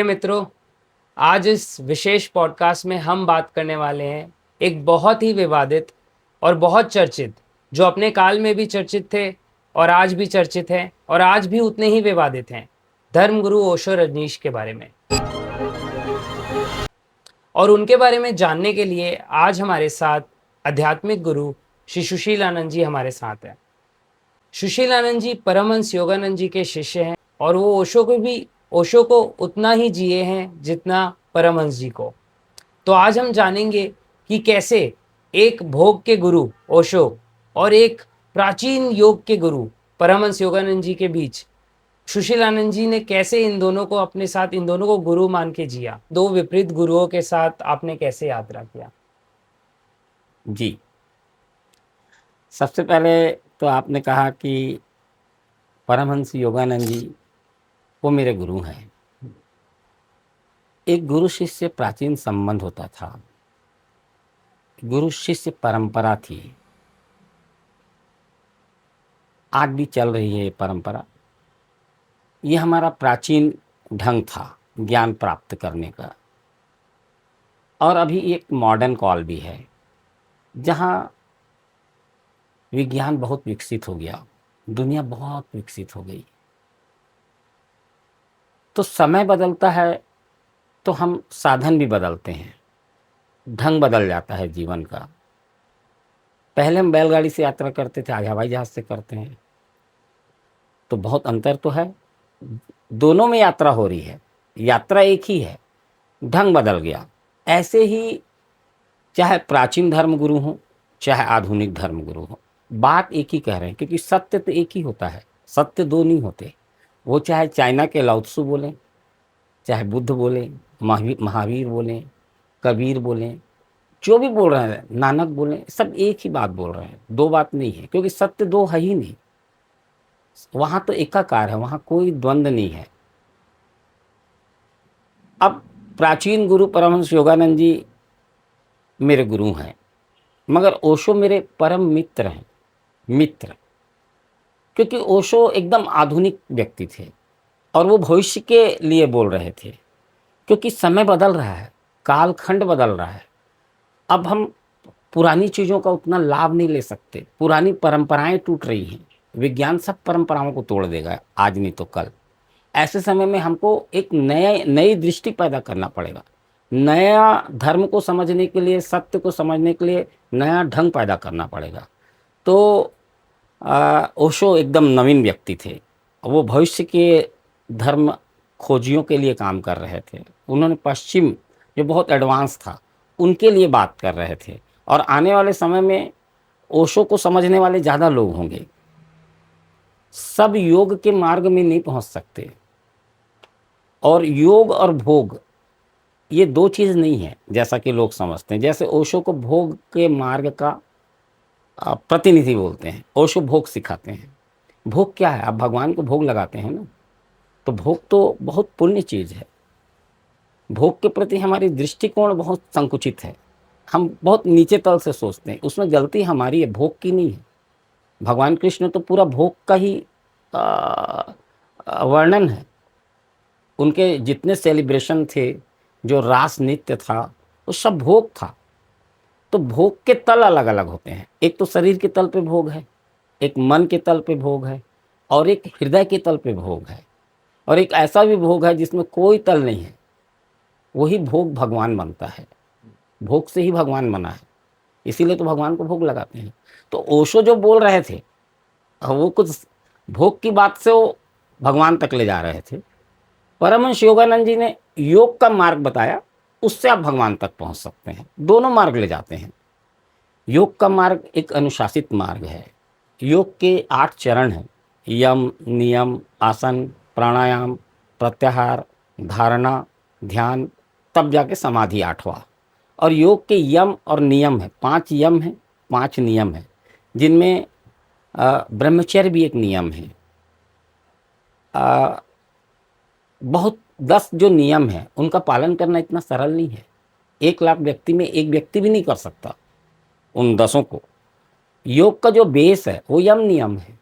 मित्रों, आज इस विशेष पॉडकास्ट में हम बात करने वाले हैं एक बहुत ही विवादित और बहुत चर्चित, जो अपने काल में भी चर्चित थे और आज भी चर्चित हैं और आज भी उतने ही विवादित हैं, धर्मगुरु ओशो रजनीश के बारे में। और उनके बारे में जानने के लिए आज हमारे साथ आध्यात्मिक गुरु श्री सुशीलानंद जी हमारे साथ हैं। सुशीलानंद जी परमहंस योगानंद जी के शिष्य हैं और वो ओशो को उतना ही जिए हैं जितना परमहंस जी को। तो आज हम जानेंगे कि कैसे एक भोग के गुरु ओशो और एक प्राचीन योग के गुरु परमहंस योगानंद जी के बीच सुशीलानंद जी ने कैसे इन दोनों को अपने साथ, इन दोनों को गुरु मान के जिया। दो विपरीत गुरुओं के साथ आपने कैसे यात्रा किया? जी, सबसे पहले तो आपने कहा कि परमहंस योगानंद जी वो मेरे गुरु हैं। एक गुरु शिष्य प्राचीन संबंध होता था, गुरु शिष्य परंपरा थी। आज भी चल रही है ये परंपरा। ये हमारा प्राचीन ढंग था ज्ञान प्राप्त करने का। और अभी एक मॉडर्न कॉल भी है, जहाँ विज्ञान बहुत विकसित हो गया, दुनिया बहुत विकसित हो गई। तो समय बदलता है तो हम साधन भी बदलते हैं, ढंग बदल जाता है जीवन का। पहले हम बैलगाड़ी से यात्रा करते थे, आज हवाई जहाज से करते हैं। तो बहुत अंतर तो है, दोनों में यात्रा हो रही है, यात्रा एक ही है, ढंग बदल गया। ऐसे ही चाहे प्राचीन धर्मगुरु हों चाहे आधुनिक धर्मगुरु हों, बात एक ही कह रहे हैं, क्योंकि सत्य तो एक ही होता है, सत्य दो नहीं होते। वो चाहे चाइना के लाओ त्सु बोलें, चाहे बुद्ध बोलें, महावीर बोलें, कबीर बोलें, जो भी बोल रहे हैं, नानक बोलें, सब एक ही बात बोल रहे हैं, दो बात नहीं है, क्योंकि सत्य दो है ही नहीं। वहां तो एकाकार है, वहां कोई द्वंद्व नहीं है। अब प्राचीन गुरु परमहंस योगानंद जी मेरे गुरु हैं, मगर ओशो मेरे परम मित्र हैं। मित्र, क्योंकि ओशो एकदम आधुनिक व्यक्ति थे और वो भविष्य के लिए बोल रहे थे, क्योंकि समय बदल रहा है, कालखंड बदल रहा है। अब हम पुरानी चीज़ों का उतना लाभ नहीं ले सकते, पुरानी परंपराएं टूट रही हैं। विज्ञान सब परंपराओं को तोड़ देगा आज नहीं तो कल। ऐसे समय में हमको एक नई दृष्टि पैदा करना पड़ेगा। नया धर्म को समझने के लिए, सत्य को समझने के लिए नया ढंग पैदा करना पड़ेगा। तो ओशो एकदम नवीन व्यक्ति थे। वो भविष्य के धर्म खोजियों के लिए काम कर रहे थे। उन्होंने पश्चिम, जो बहुत एडवांस था, उनके लिए बात कर रहे थे। और आने वाले समय में ओशो को समझने वाले ज़्यादा लोग होंगे। सब योग के मार्ग में नहीं पहुंच सकते, और योग और भोग ये दो चीज़ नहीं है जैसा कि लोग समझते हैं। जैसे ओशो को भोग के मार्ग का प्रतिनिधि बोलते हैं, ओशो भोग सिखाते हैं। भोग क्या है? आप भगवान को भोग लगाते हैं ना, तो भोग तो बहुत पुण्य चीज़ है। भोग के प्रति हमारी दृष्टिकोण बहुत संकुचित है, हम बहुत नीचे तल से सोचते हैं। उसमें गलती हमारी है, भोग की नहीं है। भगवान कृष्ण तो पूरा भोग का ही वर्णन है। उनके जितने सेलिब्रेशन थे, जो रास नृत्य था, वो सब भोग था। तो भोग के तल अलग अलग होते हैं। एक तो शरीर के तल पे भोग है, एक मन के तल पे भोग है, और एक हृदय के तल पे भोग है, और एक ऐसा भी भोग है जिसमें कोई तल नहीं है। वही भोग भगवान बनता है। भोग से ही भगवान बना है, इसीलिए तो भगवान को भोग लगाते हैं। तो ओशो जो बोल रहे थे, वो कुछ भोग की बात से वो भगवान तक ले जा रहे थे। परमहंस योगानंद जी ने योग का मार्ग बताया, उससे आप भगवान तक पहुंच सकते हैं। दोनों मार्ग ले जाते हैं। योग का मार्ग एक अनुशासित मार्ग है। योग के 8 चरण हैं: यम, नियम, आसन, प्राणायाम, प्रत्याहार, धारणा, ध्यान, तब जाके समाधि 8वां। और योग के यम और नियम है, 5 यम है, 5 नियम है, जिनमें ब्रह्मचर्य भी एक नियम है। बहुत 10 जो नियम है उनका पालन करना इतना सरल नहीं है। 1 लाख व्यक्ति में एक व्यक्ति भी नहीं कर सकता उन 10 को। योग का जो बेस है वो यम नियम है।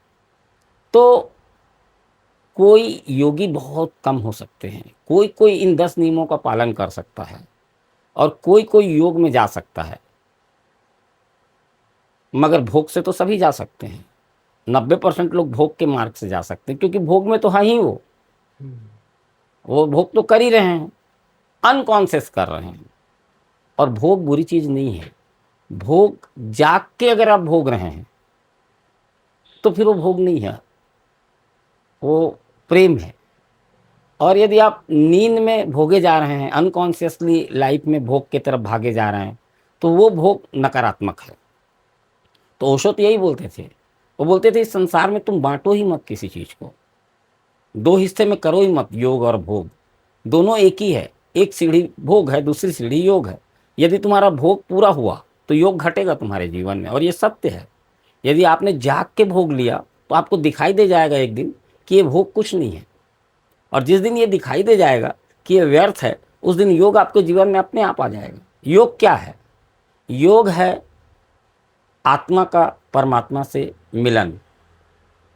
तो कोई योगी बहुत कम हो सकते हैं, कोई कोई इन 10 नियमों का पालन कर सकता है और कोई कोई योग में जा सकता है, मगर भोग से तो सभी जा सकते हैं। 90% लोग भोग के मार्ग से जा सकते हैं, क्योंकि भोग में तो है ही वो भोग तो कर ही रहे हैं, अनकॉन्शियस कर रहे हैं। और भोग बुरी चीज नहीं है। भोग जाग के अगर आप भोग रहे हैं तो फिर वो भोग नहीं है, वो प्रेम है। और यदि आप नींद में भोगे जा रहे हैं, अनकॉन्शियसली लाइफ में भोग की तरफ भागे जा रहे हैं, तो वो भोग नकारात्मक है। तो ओशो तो यही बोलते थे, वो बोलते थे इस संसार में तुम बांटो ही मत किसी चीज को, 2 हिस्से में करो ही मत, योग और भोग दोनों एक ही है। एक सीढ़ी भोग है, दूसरी सीढ़ी योग है। यदि तुम्हारा भोग पूरा हुआ तो योग घटेगा तुम्हारे जीवन में, और ये सत्य है। यदि आपने जाग के भोग लिया तो आपको दिखाई दे जाएगा एक दिन कि ये भोग कुछ नहीं है, और जिस दिन ये दिखाई दे जाएगा कि ये व्यर्थ है, उस दिन योग आपके जीवन में अपने आप आ जाएगा। योग क्या है? योग है आत्मा का परमात्मा से मिलन।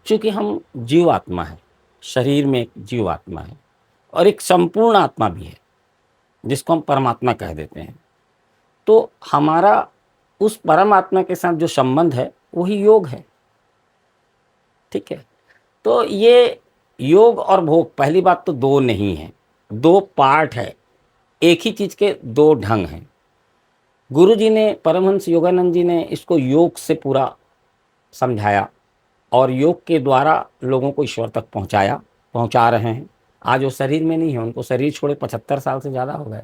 क्योंकि हम जीव आत्मा है, शरीर में एक जीव आत्मा है और एक संपूर्ण आत्मा भी है जिसको हम परमात्मा कह देते हैं। तो हमारा उस परमात्मा के साथ जो संबंध है वही योग है। ठीक है, तो ये योग और भोग, पहली बात तो दो नहीं है, 2 पार्ट है। एक ही चीज के 2 ढंग हैं। गुरु जी ने, परमहंस योगानंद जी ने इसको योग से पूरा समझाया और योग के द्वारा लोगों को ईश्वर तक पहुंचा रहे हैं। आज वो शरीर में नहीं है, उनको शरीर छोड़े 75 साल से ज़्यादा हो गए,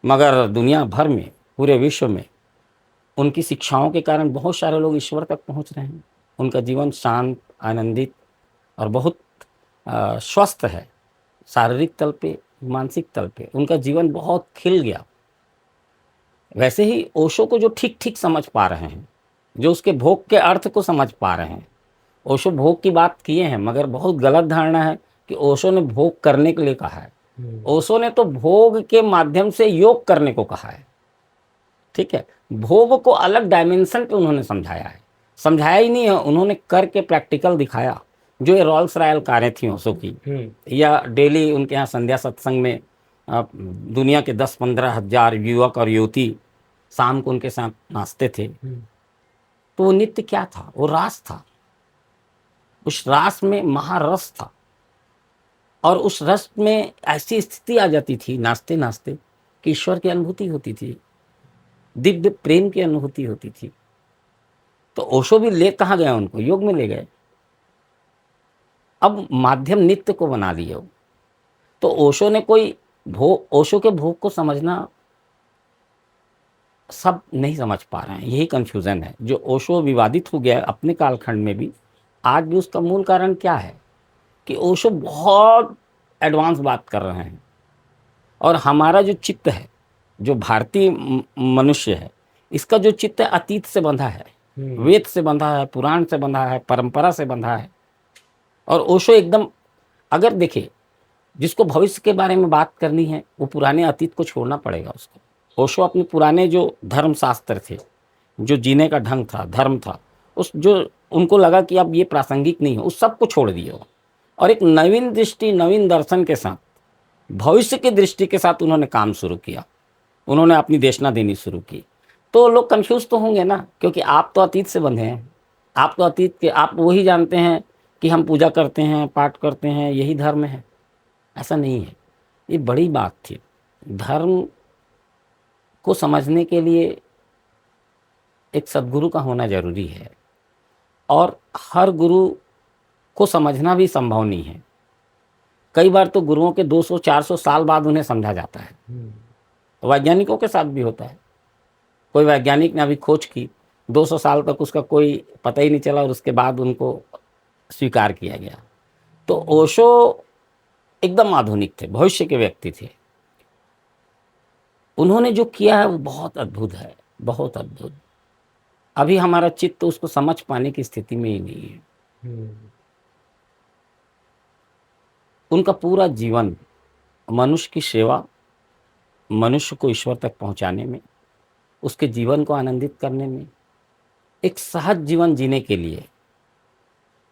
मगर दुनिया भर में, पूरे विश्व में उनकी शिक्षाओं के कारण बहुत सारे लोग ईश्वर तक पहुंच रहे हैं। उनका जीवन शांत, आनंदित और बहुत स्वस्थ है। शारीरिक तल पे, मानसिक तल पे उनका जीवन बहुत खिल गया। वैसे ही ओशो को जो ठीक ठीक समझ पा रहे हैं, जो उसके भोग के अर्थ को समझ पा रहे हैं, ओशो भोग की बात किए हैं, मगर बहुत गलत धारणा है कि ओशो ने भोग करने के लिए कहा है। ओशो ने तो भोग के माध्यम से योग करने को कहा है। ठीक है, भोग को अलग डायमेंशन पे उन्होंने समझाया ही नहीं है, उन्होंने करके प्रैक्टिकल दिखाया। जो ये रॉल्स रॉयल कारें थी ओशो की, या डेली उनके यहाँ संध्या सत्संग में दुनिया के 10-15 हजार युवक और युवती शाम को उनके साथ नाचते थे, तो वो नित्य क्या था? वो रास था। उस रास में महारस था, और उस रस में ऐसी स्थिति आ जाती थी नाचते नाचते कि ईश्वर की अनुभूति होती थी, दिव्य प्रेम की अनुभूति होती थी। तो ओशो भी ले कहाँ गए? उनको योग में ले गए। अब माध्यम नित्य को बना लिया। तो ओशो ने ओशो के भोग को समझना सब नहीं समझ पा रहे हैं, यही कंफ्यूजन है। जो ओशो विवादित हो गया अपने कालखंड में भी, आज भी उसका मूल कारण क्या है कि ओशो बहुत एडवांस बात कर रहे हैं, और हमारा जो चित्त है, जो भारतीय मनुष्य है, इसका जो चित्त है अतीत से बंधा है, वेद से बंधा है, पुराण से बंधा है, परंपरा से बंधा है। और ओशो एकदम, अगर देखे, जिसको भविष्य के बारे में बात करनी है वो पुराने अतीत को छोड़ना पड़ेगा उसको। ओशो अपने पुराने जो धर्म शास्त्र थे, जो जीने का ढंग था, धर्म था, उस जो उनको लगा कि अब ये प्रासंगिक नहीं है, उस सब को छोड़ दिया और एक नवीन दृष्टि, नवीन दर्शन के साथ, भविष्य की दृष्टि के साथ उन्होंने काम शुरू किया। उन्होंने अपनी देशना देनी शुरू की। तो लोग कंफ्यूज तो होंगे ना, क्योंकि आप तो अतीत से बंधे हैं। आप तो अतीत के, आप वही जानते हैं कि हम पूजा करते हैं, पाठ करते हैं, यही धर्म है। ऐसा नहीं है, ये बड़ी बात थी। धर्म को समझने के लिए एक सद्गुरु का होना जरूरी है, और हर गुरु को समझना भी संभव नहीं है। कई बार तो गुरुओं के 200-400 साल बाद उन्हें समझा जाता है। वैज्ञानिकों के साथ भी होता है। कोई वैज्ञानिक ने अभी खोज की, 200 साल तक उसका कोई पता ही नहीं चला, और उसके बाद उनको स्वीकार किया गया। तो ओशो एकदम आधुनिक थे, भविष्य के व्यक्ति थे। उन्होंने जो किया है वो बहुत अद्भुत है, बहुत अद्भुत। अभी हमारा चित्त तो उसको समझ पाने की स्थिति में ही नहीं है। उनका पूरा जीवन मनुष्य की सेवा, मनुष्य को ईश्वर तक पहुंचाने में, उसके जीवन को आनंदित करने में, एक सहज जीवन जीने के लिए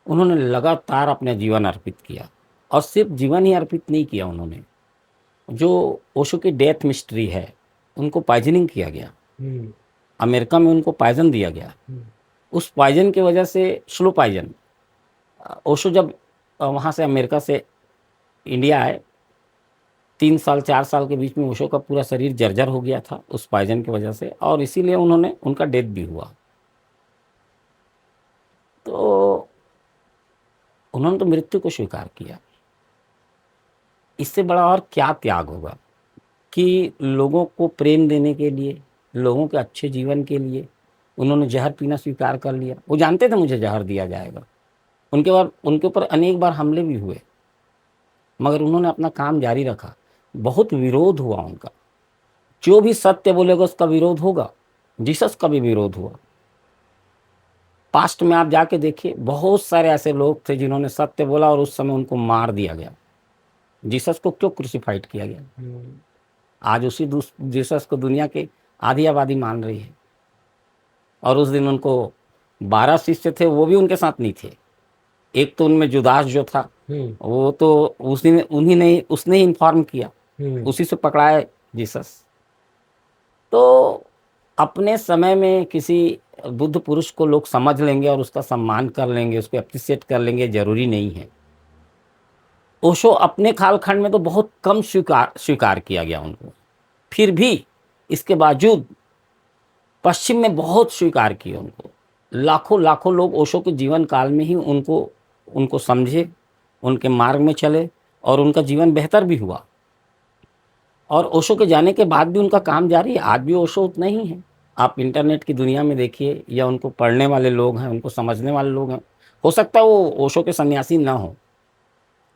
उन्होंने लगातार अपना जीवन अर्पित किया। और सिर्फ जीवन ही अर्पित नहीं किया उन्होंने, जो ओशो की डेथ मिस्ट्री है उनको पॉइजनिंग किया गया, अमेरिका में उनको पॉइजन दिया गया। उस पॉइजन की वजह से, स्लो पॉइजन, ओशो जब वहाँ से अमेरिका से इंडिया आए, 3 साल 4 साल के बीच में ओशो का पूरा शरीर जर्जर हो गया था उस पॉइजन की वजह से, और इसीलिए उनका डेथ भी हुआ। तो उन्होंने तो मृत्यु को स्वीकार किया। इससे बड़ा और क्या त्याग होगा कि लोगों को प्रेम देने के लिए, लोगों के अच्छे जीवन के लिए उन्होंने जहर पीना स्वीकार कर लिया। वो जानते थे मुझे जहर दिया जाएगा, उनके ऊपर अनेक बार हमले भी हुए, मगर उन्होंने अपना काम जारी रखा। बहुत विरोध हुआ उनका, जो भी सत्य बोलेगा उसका विरोध होगा। जीसस का भी विरोध हुआ। पास्ट में आप जाके देखिए, बहुत सारे ऐसे लोग थे जिन्होंने सत्य बोला और उस समय उनको मार दिया गया। जीसस को क्यों क्रूसिफाइड किया गया? आज उसी जीसस को दुनिया के आधी आबादी मान रही है। और उस दिन उनको 12 शिष्य थे, वो भी उनके साथ नहीं थे। एक तो उनमें जुदास जो था, वो तो उसने ही इन्फॉर्म किया, उसी से पकड़ाए जीसस। तो अपने समय में किसी बुद्ध पुरुष को लोग समझ लेंगे और उसका सम्मान कर लेंगे, उसको अप्रिशिएट कर लेंगे, जरूरी नहीं है। ओशो अपने कालखंड में तो बहुत कम स्वीकार किया गया उनको, फिर भी इसके बावजूद पश्चिम में बहुत स्वीकार किए उनको। लाखों लाखों लोग ओशो के जीवन काल में ही उनको समझे, उनके मार्ग में चले और उनका जीवन बेहतर भी हुआ। और ओशो के जाने के बाद भी उनका काम जारी है। आज भी ओशो उतना ही है। आप इंटरनेट की दुनिया में देखिए, या उनको पढ़ने वाले लोग हैं, उनको समझने वाले लोग हैं, हो सकता है वो ओशो के सन्यासी ना हो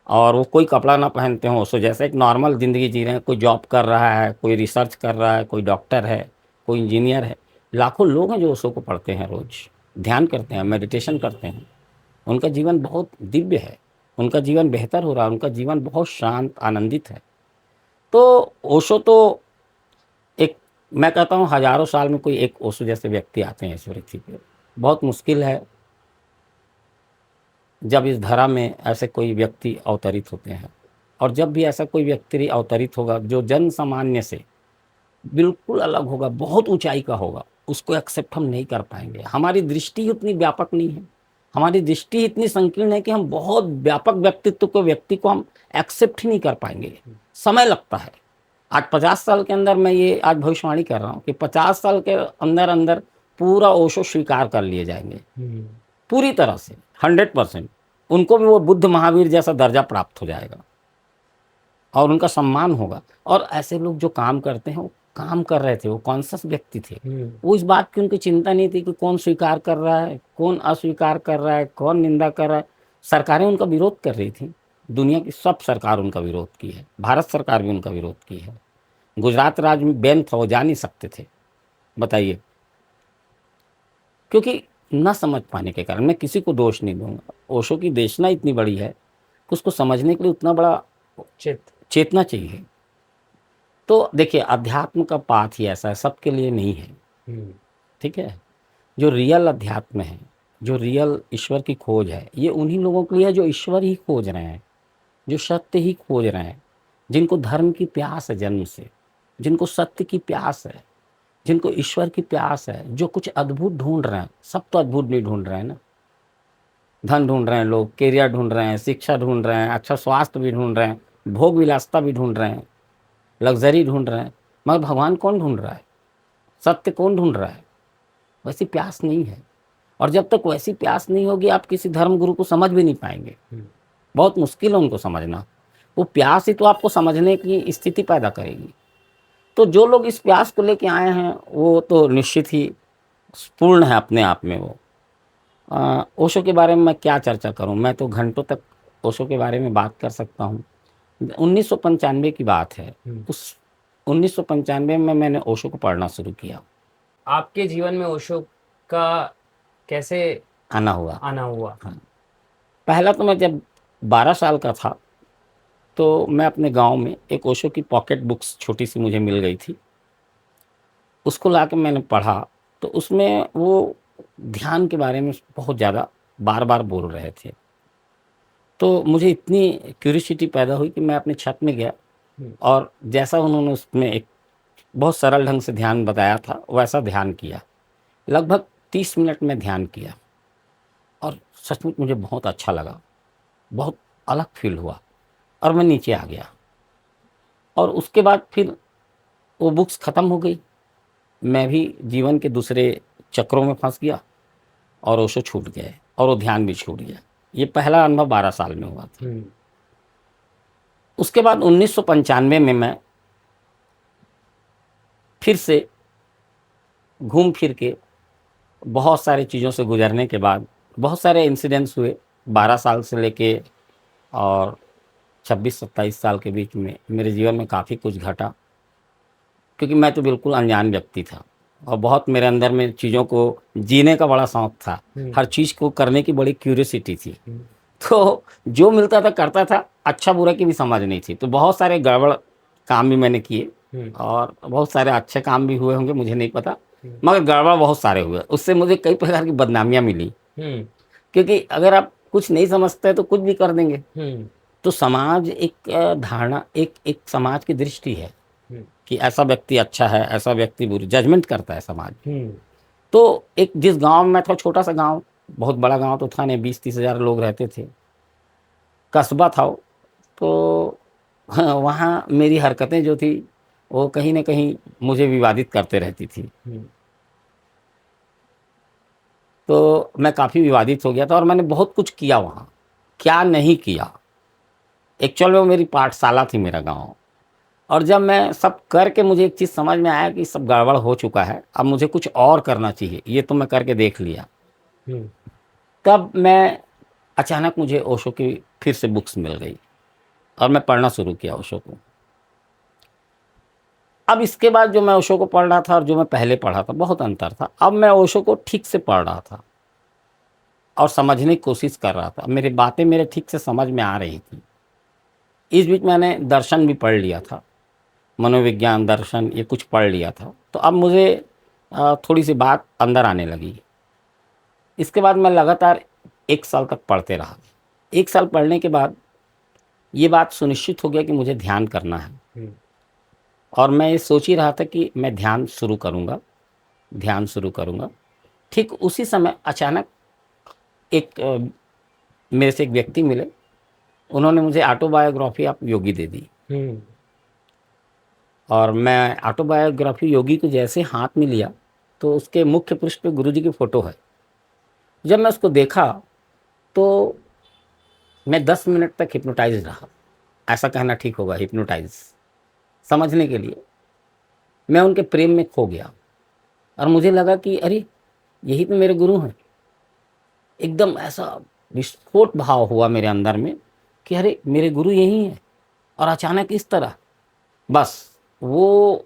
और वो कोई कपड़ा ना पहनते हों, ओशो जैसे एक नॉर्मल ज़िंदगी जी रहे हैं। कोई जॉब कर रहा है, कोई रिसर्च कर रहा है, कोई डॉक्टर है, कोई इंजीनियर है। लाखों लोग हैं जो ओशो को पढ़ते हैं, रोज़ ध्यान करते हैं, मेडिटेशन करते हैं। उनका जीवन बहुत दिव्य है, उनका जीवन बेहतर हो रहा है, उनका जीवन बहुत शांत आनंदित है। तो ओशो तो एक, मैं कहता हूँ हज़ारों साल में कोई एक ओशो जैसे व्यक्ति आते हैं इस पृथ्वी पे। बहुत मुश्किल है जब इस धरा में ऐसे कोई व्यक्ति अवतरित होते हैं। और जब भी ऐसा कोई व्यक्ति अवतरित होगा जो जन सामान्य से बिल्कुल अलग होगा, बहुत ऊंचाई का होगा, उसको एक्सेप्ट हम नहीं कर पाएंगे। हमारी दृष्टि उतनी व्यापक नहीं है, हमारी दृष्टि इतनी संकीर्ण है कि हम बहुत व्यापक व्यक्ति को हम एक्सेप्ट ही नहीं कर पाएंगे। समय लगता है। आज 50 साल के अंदर, मैं ये आज भविष्यवाणी कर रहा हूँ कि 50 साल के अंदर अंदर पूरा ओशो स्वीकार कर लिए जाएंगे पूरी तरह से, 100%। उनको भी वो बुद्ध महावीर जैसा दर्जा प्राप्त हो जाएगा और उनका सम्मान होगा। और ऐसे लोग जो काम करते हैं, वो काम कर रहे थे, वो कॉन्शियस व्यक्ति थे। वो इस बात की उनकी चिंता नहीं थी कि कौन स्वीकार कर रहा है, कौन अस्वीकार कर रहा है, कौन निंदा कर रहा है। सरकारें उनका विरोध कर रही थी, दुनिया की सब सरकार उनका विरोध की है, भारत सरकार भी उनका विरोध की है। गुजरात राज्य में बैन था, वो जा नहीं सकते थे, बताइए, क्योंकि न समझ पाने के कारण। मैं किसी को दोष नहीं दूंगा, ओशो की देशना इतनी बड़ी है कि उसको समझने के लिए उतना बड़ा चेतना चाहिए। तो देखिए, अध्यात्म का पाथ ही ऐसा है, सबके लिए नहीं है, ठीक है। जो रियल अध्यात्म है, जो रियल ईश्वर की खोज है, ये उन्हीं लोगों के लिए है जो ईश्वर ही खोज रहे हैं, जो सत्य ही खोज रहे हैं, जिनको धर्म की प्यास है जन्म से, जिनको सत्य की प्यास है, जिनको ईश्वर की प्यास है, जो कुछ अद्भुत ढूंढ रहे हैं। सब तो अद्भुत नहीं ढूंढ रहे हैं ना, धन ढूंढ रहे हैं लोग, कैरियर ढूंढ रहे हैं, शिक्षा ढूंढ रहे हैं, अच्छा स्वास्थ्य भी ढूंढ रहे हैं, भोग विलासता भी ढूंढ रहे हैं, लग्जरी ढूंढ रहे हैं, मगर भगवान कौन ढूंढ रहा है? सत्य कौन ढूंढ रहा है? वैसी प्यास नहीं है। और जब तक वैसी प्यास नहीं होगी, आप किसी धर्म गुरु को समझ भी नहीं पाएंगे। बहुत मुश्किल है उनको समझना। वो प्यास ही तो आपको समझने की स्थिति पैदा करेगी। तो जो लोग इस प्यास को लेके आए हैं, वो तो निश्चित ही पूर्ण है अपने आप में। वो ओशो के बारे में मैं क्या चर्चा करूं, मैं तो घंटों तक ओशो के बारे में बात कर सकता हूं। 1995 की बात है, उस 1995 में मैंने ओशो को पढ़ना शुरू किया। आपके जीवन में ओशो का कैसे आना हुआ? हाँ। पहला तो मैं जब 12 साल का था, तो मैं अपने गांव में एक ओशो की पॉकेट बुक्स छोटी सी मुझे मिल गई थी, उसको लाके मैंने पढ़ा। तो उसमें वो ध्यान के बारे में बहुत ज़्यादा बार बार बोल रहे थे। तो मुझे इतनी क्यूरियोसिटी पैदा हुई कि मैं अपनी छत में गया और जैसा उन्होंने उसमें एक बहुत सरल ढंग से ध्यान बताया था वैसा ध्यान किया। लगभग 30 मिनट में ध्यान किया और सचमुच मुझे बहुत अच्छा लगा, बहुत अलग फील हुआ और मैं नीचे आ गया। और उसके बाद फिर वो बुक्स ख़त्म हो गई, मैं भी जीवन के दूसरे चक्रों में फंस गया और ओशो छूट गए और वो ध्यान भी छूट गया। ये पहला अनुभव 12 साल में हुआ था। उसके बाद 1995 में मैं फिर से घूम फिर के बहुत सारी चीज़ों से गुजरने के बाद बहुत सारे इंसिडेंट्स हुए 12 साल से लेके और 26-27 साल के बीच में मेरे जीवन में काफ़ी कुछ घटा, क्योंकि मैं तो बिल्कुल अनजान व्यक्ति था और बहुत मेरे अंदर में चीज़ों को जीने का बड़ा शौक था, हर चीज़ को करने की बड़ी क्यूरियोसिटी थी। तो जो मिलता था करता था, अच्छा बुरा की भी समझ नहीं थी। तो बहुत सारे गड़बड़ काम भी मैंने किए और बहुत सारे अच्छे काम भी हुए होंगे, मुझे नहीं पता, मगर गड़बड़ बहुत सारे हुए। उससे मुझे कई प्रकार की बदनामियाँ मिली, क्योंकि अगर आप कुछ नहीं समझते तो कुछ भी कर देंगे। तो समाज एक धारणा, एक समाज की दृष्टि है कि ऐसा व्यक्ति अच्छा है, ऐसा व्यक्ति बुरी, जजमेंट करता है समाज। तो एक जिस गांव में था, छोटा सा गांव, बहुत बड़ा गांव तो था नहीं, 20-30 हज़ार लोग रहते थे, कस्बा था वो। तो हाँ, वहाँ मेरी हरकतें जो थी वो कहीं ना कहीं मुझे विवादित करते रहती थी। तो मैं काफ़ी विवादित हो गया था और मैंने बहुत कुछ किया वहाँ, क्या नहीं किया। एक्चुअल में वो मेरी पाठशाला थी, मेरा गांव। और जब मैं सब करके मुझे एक चीज़ समझ में आया कि सब गड़बड़ हो चुका है, अब मुझे कुछ और करना चाहिए, ये तो मैं करके देख लिया। तब मैं अचानक मुझे ओशो की फिर से बुक्स मिल गई और मैं पढ़ना शुरू किया ओशो को। अब इसके बाद जो मैं ओशो को पढ़ रहा था और जो मैं पहले पढ़ा था, बहुत अंतर था। अब मैं ओशो को ठीक से पढ़ रहा था और समझने की कोशिश कर रहा था, मेरी बातें मेरे ठीक से समझ में आ रही थी। इस बीच मैंने दर्शन भी पढ़ लिया था, मनोविज्ञान, दर्शन, ये कुछ पढ़ लिया था। तो अब मुझे थोड़ी सी बात अंदर आने लगी। इसके बाद मैं लगातार 1 साल तक पढ़ते रहा। 1 साल पढ़ने के बाद ये बात सुनिश्चित हो गया कि मुझे ध्यान करना है और मैं ये सोच ही रहा था कि मैं ध्यान शुरू करूँगा। ठीक उसी समय अचानक एक मेरे से एक व्यक्ति मिले, उन्होंने मुझे ऑटोबायोग्राफी ऑफ योगी दे दी। और मैं ऑटोबायोग्राफी योगी को जैसे हाथ में लिया तो उसके मुख्य पृष्ठ पे गुरुजी की फ़ोटो है। जब मैं उसको देखा तो मैं 10 मिनट तक हिप्नोटाइज रहा, ऐसा कहना ठीक होगा, हिप्नोटाइज, समझने के लिए। मैं उनके प्रेम में खो गया और मुझे लगा कि अरे यही तो मेरे गुरु हैं। एकदम ऐसा विस्फोट भाव हुआ मेरे अंदर में कि अरे मेरे गुरु यही हैं। और अचानक इस तरह, बस वो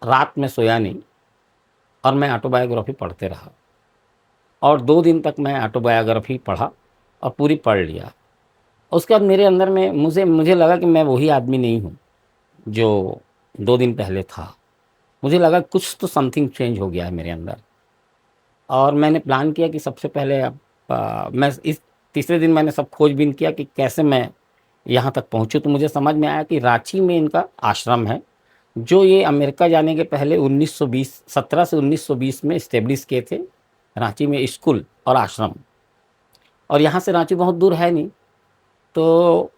रात में सोया नहीं और मैं ऑटोबायोग्राफी पढ़ते रहा और 2 दिन तक मैं ऑटोबायोग्राफी पढ़ा और पूरी पढ़ लिया। उसके बाद मेरे अंदर में मुझे लगा कि मैं वही आदमी नहीं हूँ जो 2 दिन पहले था। मुझे लगा कुछ तो समथिंग चेंज हो गया है मेरे अंदर। और मैंने प्लान किया कि सबसे पहले अब मैं इस तीसरे दिन मैंने सब खोजबीन किया कि कैसे मैं यहाँ तक पहुँचूँ। तो मुझे समझ में आया कि रांची में इनका आश्रम है, जो ये अमेरिका जाने के पहले 17 से 1920 में इस्टेब्लिश किए थे। रांची में स्कूल और आश्रम, और यहाँ से रांची बहुत दूर है नहीं। तो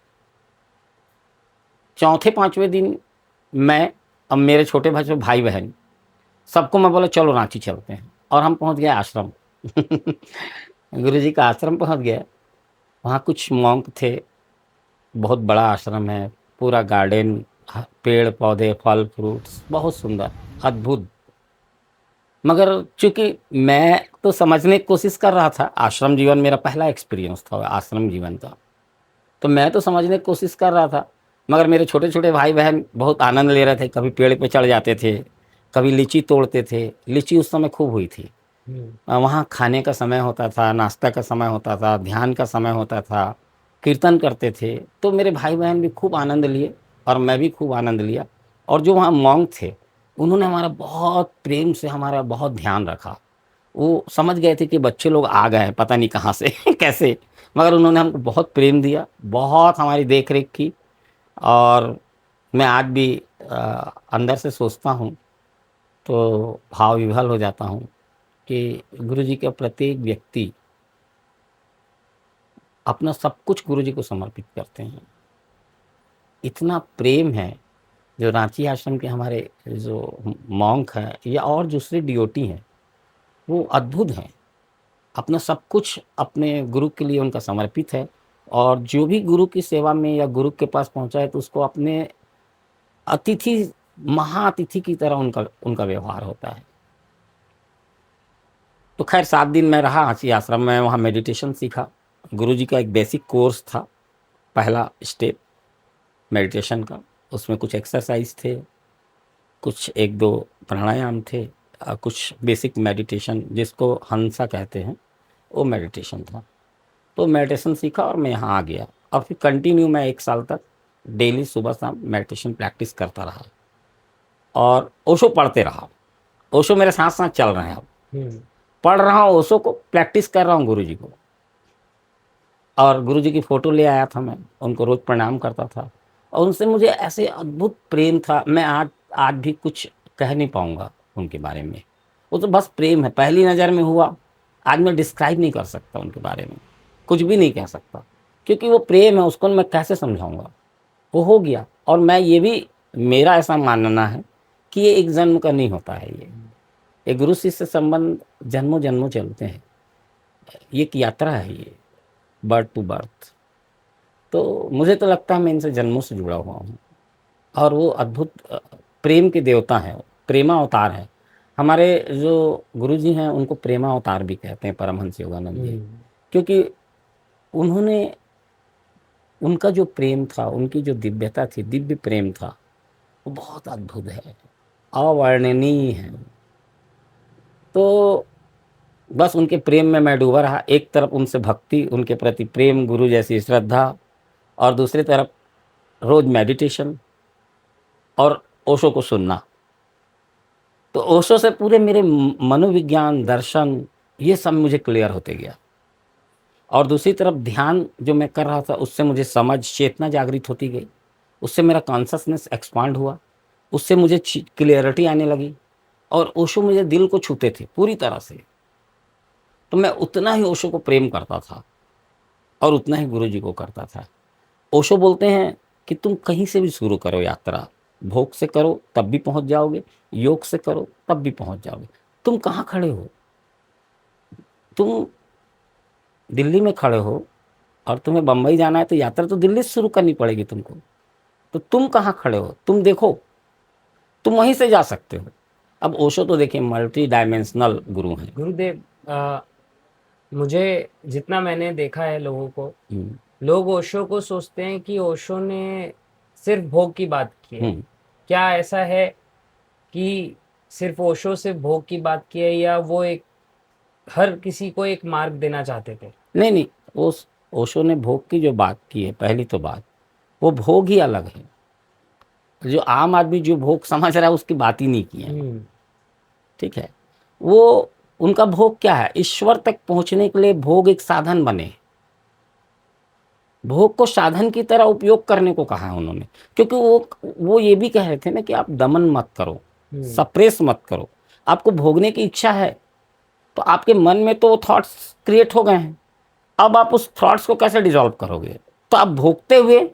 चौथे 5वें दिन मैं, अब मेरे छोटे भाई बहन, सबको मैं बोला चलो रांची चलते हैं, और हम पहुँच गए आश्रम। गुरुजी का आश्रम पहुँच गए। वहाँ कुछ मॉन्क थे, बहुत बड़ा आश्रम है, पूरा गार्डन, पेड़ पौधे, फल फ्रूट्स, बहुत सुंदर, अद्भुत। मगर चूँकि मैं तो समझने की कोशिश कर रहा था, आश्रम जीवन मेरा पहला एक्सपीरियंस था आश्रम जीवन का, तो मैं तो समझने की कोशिश कर रहा था। मगर मेरे छोटे छोटे भाई बहन बहुत आनंद ले रहे थे, कभी पेड़ पे चढ़ जाते थे, कभी लीची तोड़ते थे। लीची उस समय खूब हुई थी। वहाँ खाने का समय होता था, नाश्ता का समय होता था, ध्यान का समय होता था, कीर्तन करते थे। तो मेरे भाई बहन भी खूब आनंद लिए और मैं भी खूब आनंद लिया। और जो वहाँ मॉन्क थे, उन्होंने हमारा बहुत प्रेम से हमारा बहुत ध्यान रखा। वो समझ गए थे कि बच्चे लोग आ गए हैं, पता नहीं कहाँ से कैसे, मगर उन्होंने हमको बहुत प्रेम दिया, बहुत हमारी देख रेख की। और मैं आज भी अंदर से सोचता हूँ तो भाव विभल हो जाता हूँ कि गुरु जी के प्रत्येक व्यक्ति अपना सब कुछ गुरु जी को समर्पित करते हैं। इतना प्रेम है। जो रांची आश्रम के हमारे जो मॉन्क हैं या और दूसरे डिओटी हैं, वो अद्भुत हैं। अपना सब कुछ अपने गुरु के लिए उनका समर्पित है। और जो भी गुरु की सेवा में या गुरु के पास पहुंचा है तो उसको अपने अतिथि, महाअतिथि की तरह उनका उनका व्यवहार होता है। तो खैर 7 दिन मैं रहा रांची आश्रम में, वहाँ मेडिटेशन सीखा। गुरु जी का एक बेसिक कोर्स था, पहला स्टेप मेडिटेशन का। उसमें कुछ एक्सरसाइज थे, कुछ 1-2 प्राणायाम थे, कुछ बेसिक मेडिटेशन जिसको हंसा कहते हैं, वो मेडिटेशन था। तो मेडिटेशन सीखा और मैं यहाँ आ गया। और फिर कंटिन्यू मैं 1 साल तक डेली सुबह शाम मेडिटेशन प्रैक्टिस करता रहा और ओशो पढ़ते रहा। ओशो मेरे साथ साथ चल रहे हैं। अब पढ़ रहा हूँ ओशो को, प्रैक्टिस कर रहा हूँ गुरु जी को। और गुरु जी की फ़ोटो ले आया था मैं, उनको रोज़ प्रणाम करता था। और उनसे मुझे ऐसे अद्भुत प्रेम था, मैं आज भी कुछ कह नहीं पाऊँगा उनके बारे में। वो तो बस प्रेम है, पहली नज़र में हुआ। आज मैं डिस्क्राइब नहीं कर सकता उनके बारे में, कुछ भी नहीं कह सकता, क्योंकि वो प्रेम है, उसको मैं कैसे समझाऊँगा। वो हो गया। और मैं ये भी, मेरा ऐसा मानना है कि ये एक जन्म का नहीं होता है। ये गुरु शिष्य संबंध जन्मों जन्मों चलते हैं। ये एक यात्रा है, ये बर्थ टू बर्थ। तो मुझे तो लगता है मैं इनसे जन्मों से जुड़ा हुआ हूँ। और वो अद्भुत प्रेम के देवता हैं, प्रेमा अवतार हैं। हमारे जो गुरुजी हैं उनको प्रेमा अवतार भी कहते हैं, परमहंस योगानंद जी। क्योंकि उन्होंने, उनका जो प्रेम था, उनकी जो दिव्यता थी, दिव्य प्रेम था, वो बहुत अद्भुत है, अवर्णनीय है। तो बस उनके प्रेम में मैं डूबा रहा। एक तरफ उनसे भक्ति, उनके प्रति प्रेम, गुरु जैसी श्रद्धा, और दूसरी तरफ रोज मेडिटेशन और ओशो को सुनना। तो ओशो से पूरे मेरे मनोविज्ञान, दर्शन, ये सब मुझे क्लियर होते गया। और दूसरी तरफ ध्यान जो मैं कर रहा था, उससे मुझे समझ, चेतना जागृत होती गई। उससे मेरा कॉन्शसनेस एक्सपांड हुआ, उससे मुझे क्लियरिटी आने लगी। और ओशो मुझे दिल को छूते थे पूरी तरह से। तो मैं उतना ही ओशो को प्रेम करता था और उतना ही गुरु जी को करता था। ओशो बोलते हैं कि तुम कहीं से भी शुरू करो यात्रा, भोग से करो तब भी पहुंच जाओगे, योग से करो तब भी पहुंच जाओगे। तुम कहाँ खड़े हो? तुम दिल्ली में खड़े हो और तुम्हें बम्बई जाना है तो यात्रा तो दिल्ली से शुरू करनी पड़ेगी तुमको। तो तुम कहाँ खड़े हो? तुम देखो, तुम वहीं से जा सकते हो। अब ओशो तो देखिए मल्टी डायमेंशनल गुरु हैं। गुरुदेव, मुझे जितना मैंने देखा है लोगों को, लोग ओशो को सोचते हैं कि ओशो ने सिर्फ भोग की बात की है। क्या ऐसा है कि सिर्फ ओशो से भोग की बात की है, या वो एक हर किसी को एक मार्ग देना चाहते थे? नहीं, उस ओशो ने भोग की जो बात की है, पहली तो बात, वो भोग ही अलग है। जो आम आदमी जो भोग समझ रहा है उसकी बात ही नहीं की है। ठीक है, वो उनका भोग क्या है? ईश्वर तक पहुंचने के लिए भोग एक साधन बने। भोग को साधन की तरह उपयोग करने को कहा है उन्होंने। क्योंकि वो ये भी कह रहे थे ना कि आप दमन मत करो, सप्रेस मत करो। आपको भोगने की इच्छा है तो आपके मन में तो थॉट्स क्रिएट हो गए हैं। अब आप उस थॉट्स को कैसे डिसॉल्व करोगे? तो आप भोगते हुए,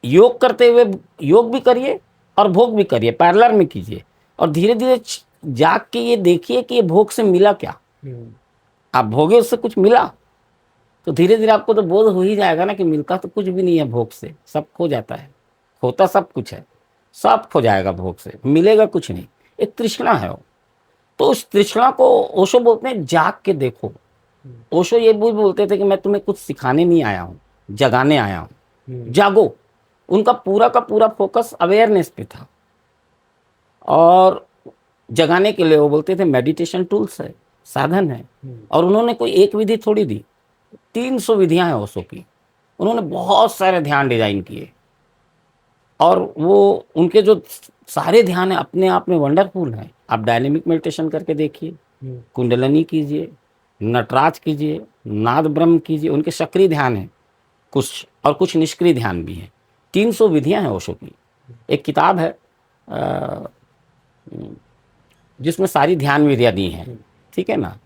योग करते हुए योग भी करिए और भोग भी करिए, पैरेलल में कीजिए। और धीरे धीरे जाग के ये देखिए कि ये भोग से मिला क्या। आप भोगे, उससे कुछ मिला, तो धीरे धीरे आपको तो बोध हो ही जाएगा ना कि मिलता तो कुछ भी नहीं है भोग से, सब खो जाता है। होता सब कुछ है, सब खो जाएगा भोग से, मिलेगा कुछ नहीं। एक तृष्णा है वो। तो उस तृष्णा को ओशो बोलते हैं जाग के देखो। ओशो ये भी बोलते थे कि मैं तुम्हें कुछ सिखाने नहीं आया हूँ, जगाने आया हूँ, जागो। उनका पूरा का पूरा फोकस अवेयरनेस पे था। और जगाने के लिए वो बोलते थे मेडिटेशन टूल्स है, साधन है। और उन्होंने कोई एक विधि थोड़ी दी, 300 विधियां हैं ओशो की। उन्होंने बहुत सारे ध्यान डिजाइन किए। और वो उनके जो सारे ध्यान है अपने आप में वंडरफुल हैं। आप डायनेमिक मेडिटेशन करके देखिए, कुंडलनी कीजिए, नटराज कीजिए, नाद ब्रह्म कीजिए, उनके सक्रिय ध्यान है कुछ, और कुछ निष्क्रिय ध्यान भी है। 300 विधियां हैं ओशो की। एक किताब है जिसमें सारी ध्यान विधियां दी हैं, ठीक है ना।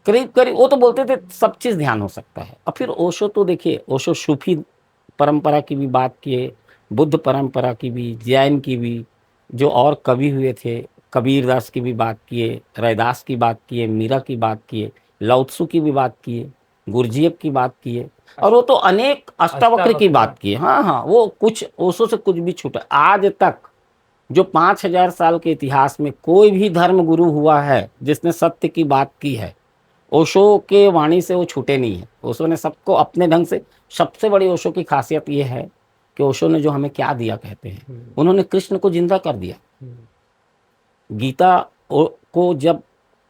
करीब करीब वो तो बोलते थे सब चीज़ ध्यान हो सकता है। और फिर ओशो तो देखिए, ओशो सूफी परंपरा की भी बात किए, बुद्ध परंपरा की भी, जैन की भी, जो और कवि हुए थे, कबीरदास की भी बात किए, रैदास की बात किए, मीरा की बात किए, लाओत्सु की भी बात किए, गुरजीएफ की बात किए, और वो तो अनेक अष्टावक्र की बात किए। हाँ हाँ, वो कुछ ओशो से कुछ भी छूटा। आज तक जो 5000 साल के इतिहास में कोई भी धर्म गुरु हुआ है जिसने सत्य की बात की है, ओशो के वाणी से वो छूटे नहीं है। ओशो ने सबको अपने ढंग से, सबसे बड़ी ओशो की खासियत ये है कि ओशो ने जो हमें क्या दिया कहते हैं, उन्होंने कृष्ण को जिंदा कर दिया। गीता को जब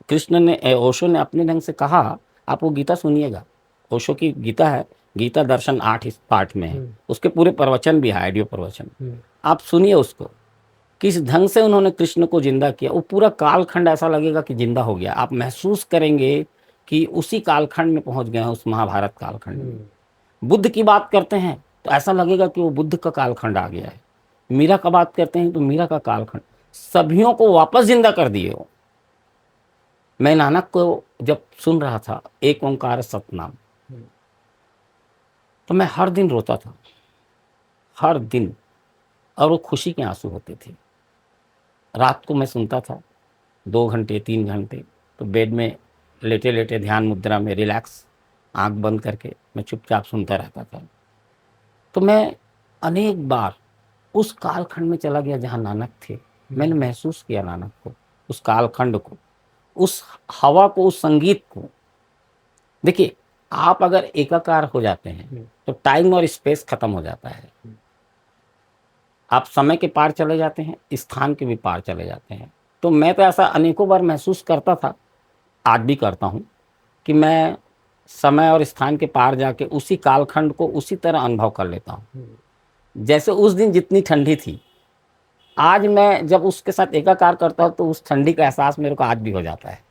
कृष्ण ने, ओशो ने अपने ढंग से कहा, आप वो गीता सुनिएगा, ओशो की गीता है, गीता दर्शन 8 इस पार्ट में है, उसके पूरे प्रवचन भी है, ऑडियो प्रवचन, आप सुनिए उसको, किस ढंग से उन्होंने कृष्ण को जिंदा किया। वो पूरा कालखंड ऐसा लगेगा कि जिंदा हो गया, आप महसूस करेंगे कि उसी कालखंड में पहुंच गए हैं, उस महाभारत कालखंड में। बुद्ध की बात करते हैं तो ऐसा लगेगा कि वो बुद्ध का कालखंड आ गया है। मीरा का बात करते हैं तो मीरा का कालखंड, सभियों को वापस जिंदा कर दिए हो। मैं नानक को जब सुन रहा था एक ओंकार सतनाम, तो मैं हर दिन रोता था, हर दिन, और वो खुशी के आंसू होते थे। रात को मैं सुनता था 2 घंटे 3 घंटे, तो बेड में लेटे लेटे ध्यान मुद्रा में रिलैक्स, आंख बंद करके मैं चुपचाप सुनता रहता था। तो मैं अनेक बार उस कालखंड में चला गया जहाँ नानक थे। मैंने महसूस किया नानक को, उस कालखंड को, उस हवा को, उस संगीत को। देखिए, आप अगर एकाकार हो जाते हैं तो टाइम और स्पेस खत्म हो जाता है। आप समय के पार चले जाते हैं, स्थान के भी पार चले जाते हैं। तो मैं तो ऐसा अनेकों बार महसूस करता था, आज भी करता हूँ, कि मैं समय और स्थान के पार जाके उसी कालखंड को उसी तरह अनुभव कर लेता हूँ। जैसे उस दिन जितनी ठंडी थी, आज मैं जब उसके साथ एकाकार करता हूँ तो उस ठंडी का एहसास मेरे को आज भी हो जाता है।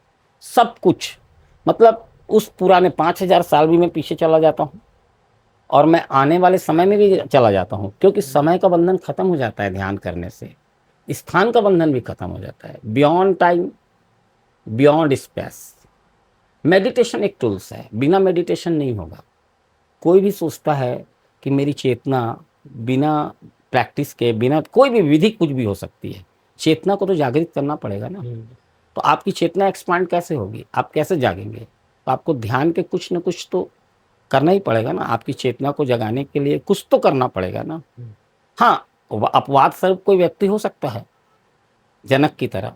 सब कुछ, मतलब उस पुराने 5000 साल भी मैं पीछे चला जाता हूँ, और मैं आने वाले समय में भी चला जाता हूँ, क्योंकि समय का बंधन खत्म हो जाता है ध्यान करने से, स्थान का बंधन भी खत्म हो जाता है। Beyond time, beyond space. Meditation एक टूल्स है, बिना मेडिटेशन नहीं होगा। कोई भी सोचता है कि मेरी चेतना बिना प्रैक्टिस के, बिना कोई भी विधि, कुछ भी हो सकती है। चेतना को तो जागृत करना पड़ेगा ना। तो आपकी चेतना एक्सपांड कैसे होगी, आप कैसे जागेंगे? तो आपको ध्यान के कुछ न कुछ तो करना ही पड़ेगा ना। आपकी चेतना को जगाने के लिए कुछ तो करना पड़ेगा ना। हाँ, अपवाद स्वरूप कोई व्यक्ति हो सकता है, जनक की तरह।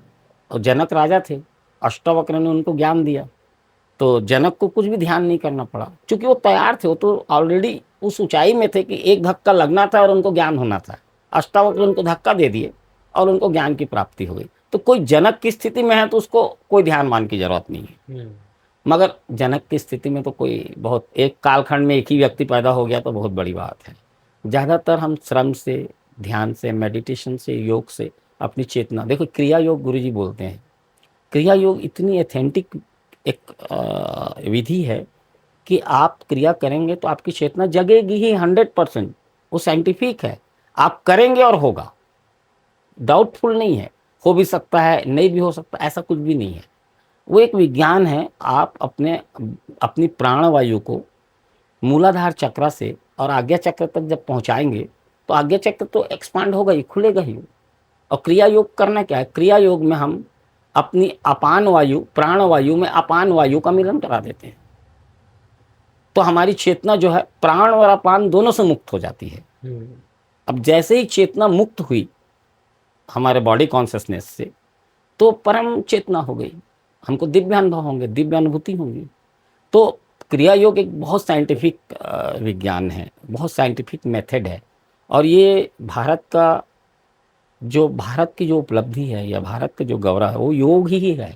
और जनक राजा थे, अष्टावक्र ने उनको ज्ञान दिया, तो जनक को कुछ भी ध्यान नहीं करना पड़ा, क्योंकि वो तैयार थे, वो तो ऑलरेडी उस ऊंचाई में थे कि एक धक्का लगना था और उनको ज्ञान होना था। अष्टावक्र उनको धक्का दे दिए और उनको ज्ञान की प्राप्ति हो गई। तो कोई जनक की स्थिति में है तो उसको कोई ध्यान मान की जरूरत नहीं है। मगर जनक की स्थिति में तो कोई, बहुत एक कालखंड में एक ही व्यक्ति पैदा हो गया तो बहुत बड़ी बात है। ज़्यादातर हम श्रम से, ध्यान से, मेडिटेशन से, योग से अपनी चेतना, देखो क्रिया योग गुरुजी बोलते हैं, क्रिया योग इतनी एथेंटिक एक विधि है कि आप क्रिया करेंगे तो आपकी चेतना जगेगी ही 100%। वो साइंटिफिक है, आप करेंगे और होगा, डाउटफुल नहीं है। हो भी सकता है, नहीं भी हो सकता, ऐसा कुछ भी नहीं है। वो एक विज्ञान है। आप अपनी प्राणवायु को मूलाधार चक्र से और आज्ञा चक्र तक जब पहुंचाएंगे तो आज्ञा चक्र तो एक्सपांड होगा ही, खुलेगा ही। और क्रिया योग करना क्या है? क्रिया योग में हम अपनी अपान वायु, प्राण वायु में अपान वायु का मिलन करा देते हैं, तो हमारी चेतना जो है प्राण और अपान दोनों से मुक्त हो जाती है। अब जैसे ही चेतना मुक्त हुई हमारे बॉडी कॉन्शियसनेस से, तो परम चेतना हो गई, हमको दिव्य अनुभव होंगे, दिव्य अनुभूति होंगी। तो क्रिया योग एक बहुत साइंटिफिक विज्ञान है, बहुत साइंटिफिक मेथड है। और ये भारत की जो उपलब्धि है या भारत का जो गौरव है वो योग ही है।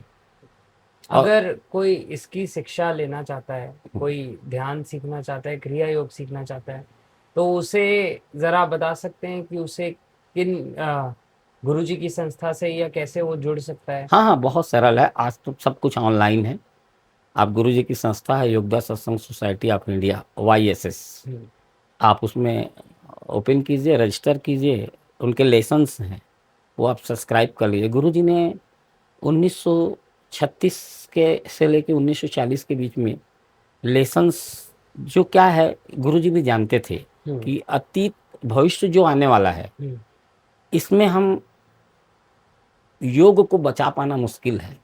अगर कोई इसकी शिक्षा लेना चाहता है, कोई ध्यान सीखना चाहता है, क्रिया योग सीखना चाहता है, तो उसे जरा बता सकते हैं कि उसे किन गुरुजी की संस्था से या कैसे वो जुड़ सकता है? हाँ हाँ, बहुत सरल है। आज तो सब कुछ ऑनलाइन है। आप गुरु जी की संस्था है योगदा सत्संग सोसाइटी ऑफ इंडिया YSS, आप उसमें ओपन कीजिए, रजिस्टर कीजिए, उनके लेसन्स हैं वो आप सब्सक्राइब कर लीजिए। गुरु जी ने 1936 के से लेके 1940 के बीच में लेसन्स, जो क्या है गुरु जी भी जानते थे कि अतीत भविष्य जो आने वाला है इसमें हम योग को बचा पाना मुश्किल है,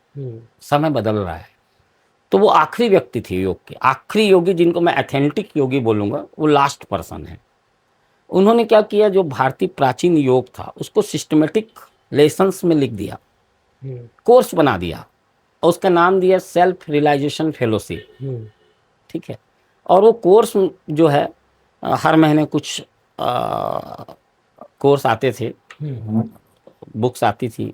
समय बदल रहा है। तो वो आखिरी व्यक्ति थे योग के, आखिरी योगी जिनको मैं एथेंटिक योगी बोलूँगा, वो लास्ट पर्सन है। उन्होंने क्या किया, जो भारतीय प्राचीन योग था उसको सिस्टमेटिक लेसन्स में लिख दिया, कोर्स बना दिया और उसका नाम दिया सेल्फ रियलाइजेशन फेलोशिप। ठीक है, और वो कोर्स जो है हर महीने कुछ कोर्स आते थे, बुक्स आती थी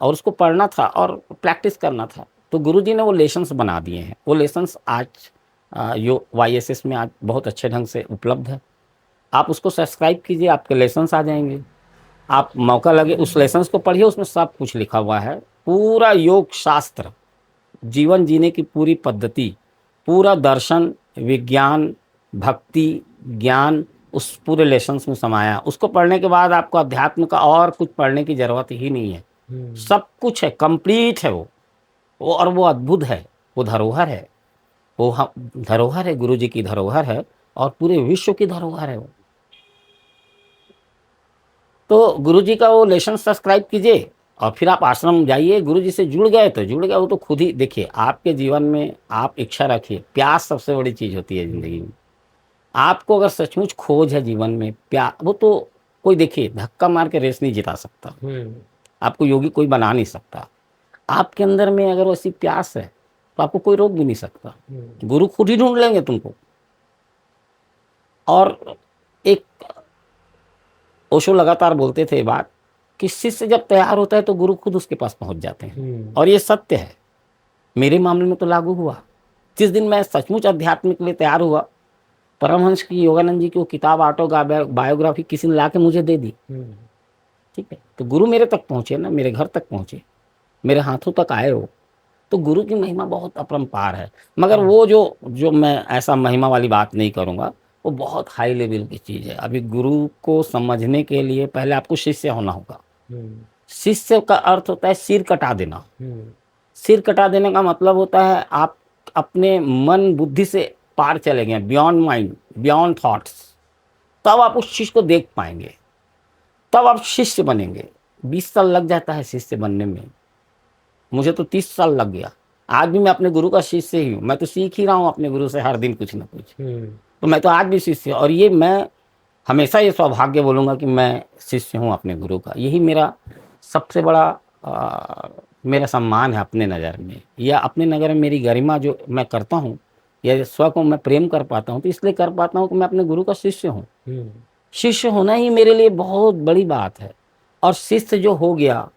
और उसको पढ़ना था और प्रैक्टिस करना था। तो गुरुजी ने वो लेसन्स बना दिए हैं। वो लेसन्स आज YSS में आज बहुत अच्छे ढंग से उपलब्ध है। आप उसको सब्सक्राइब कीजिए, आपके लेसन्स आ जाएंगे। आप मौका लगे उस लेसन्स को पढ़िए, उसमें सब कुछ लिखा हुआ है, पूरा योग शास्त्र, जीवन जीने की पूरी पद्धति, पूरा दर्शन, विज्ञान, भक्ति, ज्ञान उस पूरे लेसन्स में समाया। उसको पढ़ने के बाद आपको अध्यात्म का और कुछ पढ़ने की ज़रूरत ही नहीं है, सब कुछ है, कंप्लीट है वो और वो अद्भुत है, वो धरोहर है, वो धरोहर है, गुरु जी की धरोहर है और पूरे विश्व की धरोहर है वो। तो गुरु जी का वो लेसन सब्सक्राइब कीजिए और फिर आप आश्रम जाइए, गुरु जी से जुड़ गए तो जुड़ गए। वो तो खुद ही देखिए, आपके जीवन में आप इच्छा रखिए, प्यास सबसे बड़ी चीज़ होती है ज़िंदगी में। आपको अगर सचमुच खोज है जीवन में, वो तो कोई देखिए धक्का मार के रेस नहीं जिता सकता, आपको योगी कोई बना नहीं सकता। आपके अंदर में अगर वैसी प्यास है तो आपको कोई रोक भी नहीं सकता, गुरु खुद ही ढूंढ लेंगे तुमको। और एक ओशो लगातार बोलते थे बात कि शिष्य जब तैयार होता है तो गुरु खुद उसके पास पहुंच जाते हैं, और ये सत्य है। मेरे मामले में तो लागू हुआ। जिस दिन मैं सचमुच अध्यात्म के लिए तैयार हुआ, परमहंस की योगानंद जी की वो किताब बायोग्राफी किसी ने ला के मुझे दे दी। ठीक है, तो गुरु मेरे तक पहुंचे ना, मेरे घर तक पहुंचे, मेरे हाथों तक आए हो। तो गुरु की महिमा बहुत अपरंपार है। मगर वो जो मैं ऐसा महिमा वाली बात नहीं करूँगा, वो बहुत हाई लेवल की चीज़ है। अभी गुरु को समझने के लिए पहले आपको शिष्य होना होगा। शिष्य का अर्थ होता है सिर कटा देना। सिर कटा देने का मतलब होता है आप अपने मन बुद्धि से पार चले गए, बियॉन्ड माइंड, बियॉन्ड थॉट्स। तब आप उस चीज़ को देख पाएंगे, तब आप शिष्य बनेंगे। 20 साल लग जाता है शिष्य बनने में, मुझे तो 30 साल लग गया। आज भी मैं अपने गुरु का शिष्य ही हूँ, मैं तो सीख ही रहा हूँ अपने गुरु से हर दिन कुछ ना कुछ। तो मैं तो आज भी शिष्य, और ये मैं हमेशा ये सौभाग्य बोलूँगा कि मैं शिष्य हूँ अपने गुरु का। यही मेरा सबसे बड़ा मेरा सम्मान है अपने नज़र में, या अपने नज़र में मेरी गरिमा जो मैं करता हूँ, या स्व को मैं प्रेम कर पाता हूँ, तो इसलिए कर पाता हूँ कि मैं अपने गुरु का शिष्य हूँ। शिष्य होना ही मेरे लिए बहुत बड़ी बात है। और शिष्य जो हो गया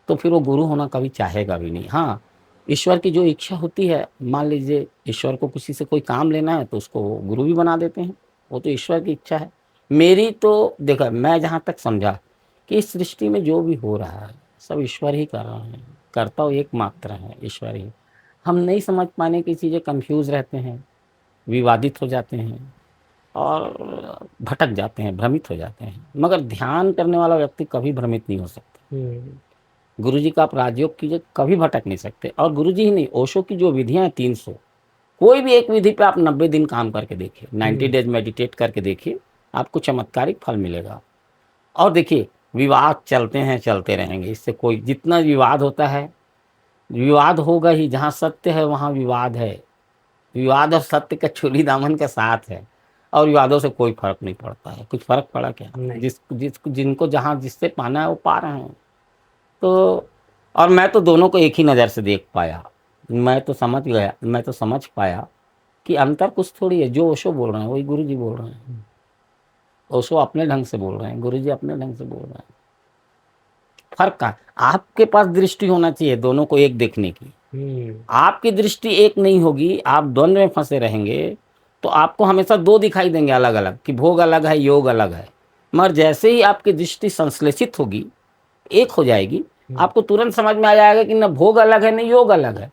तो फिर वो गुरु होना कभी चाहेगा भी नहीं। हाँ, ईश्वर की जो इच्छा होती है, मान लीजिए ईश्वर को किसी से कोई काम लेना है तो उसको गुरु भी बना देते हैं, वो तो ईश्वर की इच्छा है। मेरी तो देखा, मैं जहाँ तक समझा कि इस सृष्टि में जो भी हो रहा है सब ईश्वर ही कर रहे हैं, करता हुआ एकमात्र है ईश्वर ही। हम नहीं समझ पाने की चीज़ें कंफ्यूज रहते हैं, विवादित हो जाते हैं और भटक जाते हैं, भ्रमित हो जाते हैं। मगर ध्यान करने वाला व्यक्ति कभी भ्रमित नहीं हो सकता। गुरुजी का आप राजयोग कीजिए, कभी भटक नहीं सकते। और गुरुजी ही नहीं, ओशो की जो विधियां हैं 300, कोई भी एक विधि पे आप 90 दिन काम करके देखिए, 90 डेज मेडिटेट करके देखिए, आपको चमत्कारिक फल मिलेगा। और देखिए, विवाद चलते हैं, चलते रहेंगे, इससे कोई, जितना विवाद होता है, विवाद होगा ही। जहाँ सत्य है वहाँ विवाद है। विवाद और सत्य का चोली दामन का साथ है, और विवादों से कोई फर्क नहीं पड़ता है। कुछ फर्क पड़ा क्या? जिनको जहाँ जिससे पाना है वो पा रहे हैं। तो और मैं तो दोनों को एक ही नज़र से देख पाया, मैं तो समझ गया, मैं तो समझ पाया कि अंतर कुछ थोड़ी है। जो ओशो बोल रहे हैं वही गुरुजी बोल रहे हैं। ओशो अपने ढंग से बोल रहे हैं, गुरुजी अपने ढंग से बोल रहे हैं। फर्क का, आपके पास दृष्टि होना चाहिए दोनों को एक देखने की। आपकी दृष्टि एक नहीं होगी, आप द्वंद्व में फंसे रहेंगे, तो आपको हमेशा दो दिखाई देंगे अलग अलग, कि भोग अलग है, योग अलग है। मगर जैसे ही आपकी दृष्टि संश्लेषित होगी, एक हो जाएगी, आपको तुरंत समझ में आ जाएगा कि न भोग अलग है न योग अलग है,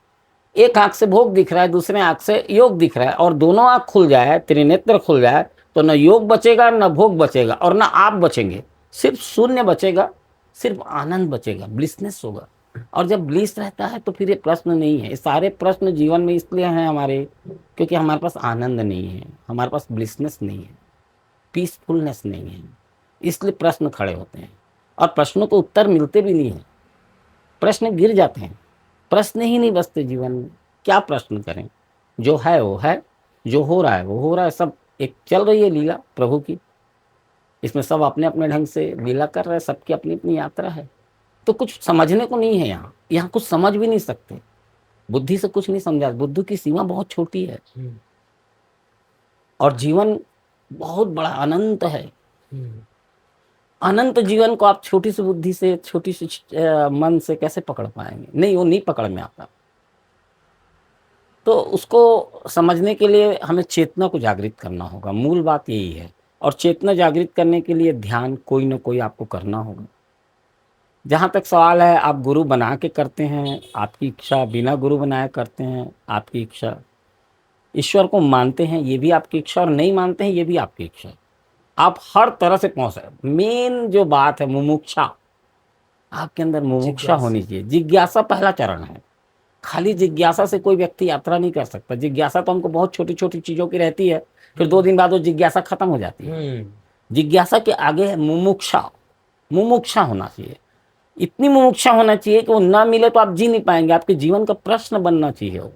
एक आंख से भोग दिख रहा है, दूसरे आंख से योग दिख रहा है, और दोनों आंख खुल जाए, त्रिनेत्र खुल जाए, तो न योग बचेगा, न भोग बचेगा, और न आप बचेंगे। सिर्फ शून्य बचेगा, सिर्फ आनंद बचेगा, ब्लिसनेस होगा। और जब ब्लिस रहता है तो फिर ये प्रश्न नहीं है। ये सारे प्रश्न जीवन में इसलिए हैं हमारे, क्योंकि हमारे पास आनंद नहीं है, हमारे पास ब्लिसनेस नहीं है, पीसफुलनेस नहीं है, इसलिए प्रश्न खड़े होते हैं। और प्रश्नों को उत्तर मिलते भी नहीं है, प्रश्न गिर जाते हैं, प्रश्न ही नहीं बचते जीवन में। क्या प्रश्न करें? जो है वो है, जो हो रहा है वो हो रहा है, सब एक चल रही है लीला प्रभु की। इसमें सब अपने अपने ढंग से लीला कर रहे हैं, सबकी अपनी अपनी यात्रा है। तो कुछ समझने को नहीं है यहाँ, यहाँ कुछ समझ भी नहीं सकते, बुद्धि से कुछ नहीं समझा। बुद्धि की सीमा बहुत छोटी है, और जीवन बहुत बड़ा अनंत है। अनंत जीवन को आप छोटी सी बुद्धि से, छोटी सी मन से कैसे पकड़ पाएंगे? नहीं, वो नहीं पकड़ में आता। तो उसको समझने के लिए हमें चेतना को जागृत करना होगा, मूल बात यही है। और चेतना जागृत करने के लिए ध्यान कोई ना कोई आपको करना होगा। जहाँ तक सवाल है, आप गुरु बना के करते हैं, आपकी इच्छा, बिना गुरु बनाए करते हैं, आपकी इच्छा। ईश्वर को मानते हैं, ये भी आपकी इच्छा, और नहीं मानते हैं, ये भी आपकी इच्छा। आप हर तरह से पहुंच रहे। मेन जो बात है, मुमुक्षा, आपके अंदर मुमुक्षा होनी चाहिए। जिज्ञासा पहला चरण है। खाली जिज्ञासा से कोई व्यक्ति यात्रा नहीं कर सकता। जिज्ञासा तो हमको बहुत छोटी छोटी चीजों की रहती है, फिर 2 दिन बाद वो जिज्ञासा खत्म हो जाती है। जिज्ञासा के आगे है मुमुक्षा। मुमुक्षा होना चाहिए, इतनी मुमुक्षा होना चाहिए कि वो ना मिले तो आप जी नहीं पाएंगे। आपके जीवन का प्रश्न बनना चाहिए, वो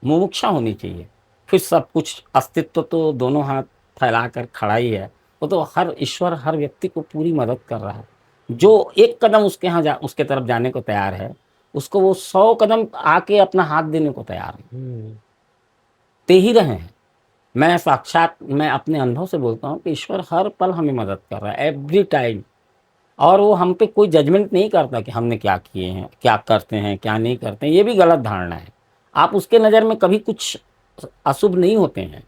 मुमुक्षा होनी चाहिए। फिर सब कुछ, अस्तित्व तो दोनों हाथ फैलाकर खड़ा ही है। वो तो हर ईश्वर हर व्यक्ति को पूरी मदद कर रहा है। जो एक कदम उसके यहाँ उसके तरफ जाने को तैयार है, उसको वो 100 कदम आके अपना हाथ देने को तैयार है। दे ही रहे हैं। मैं साक्षात, मैं अपने अनुभव से बोलता हूँ कि ईश्वर हर पल हमें मदद कर रहा है, एवरी टाइम। और वो हम पे कोई जजमेंट नहीं करता कि हमने क्या किए हैं, क्या करते हैं, क्या नहीं करते हैं। ये भी गलत धारणा है। आप उसके नज़र में कभी कुछ अशुभ नहीं होते हैं,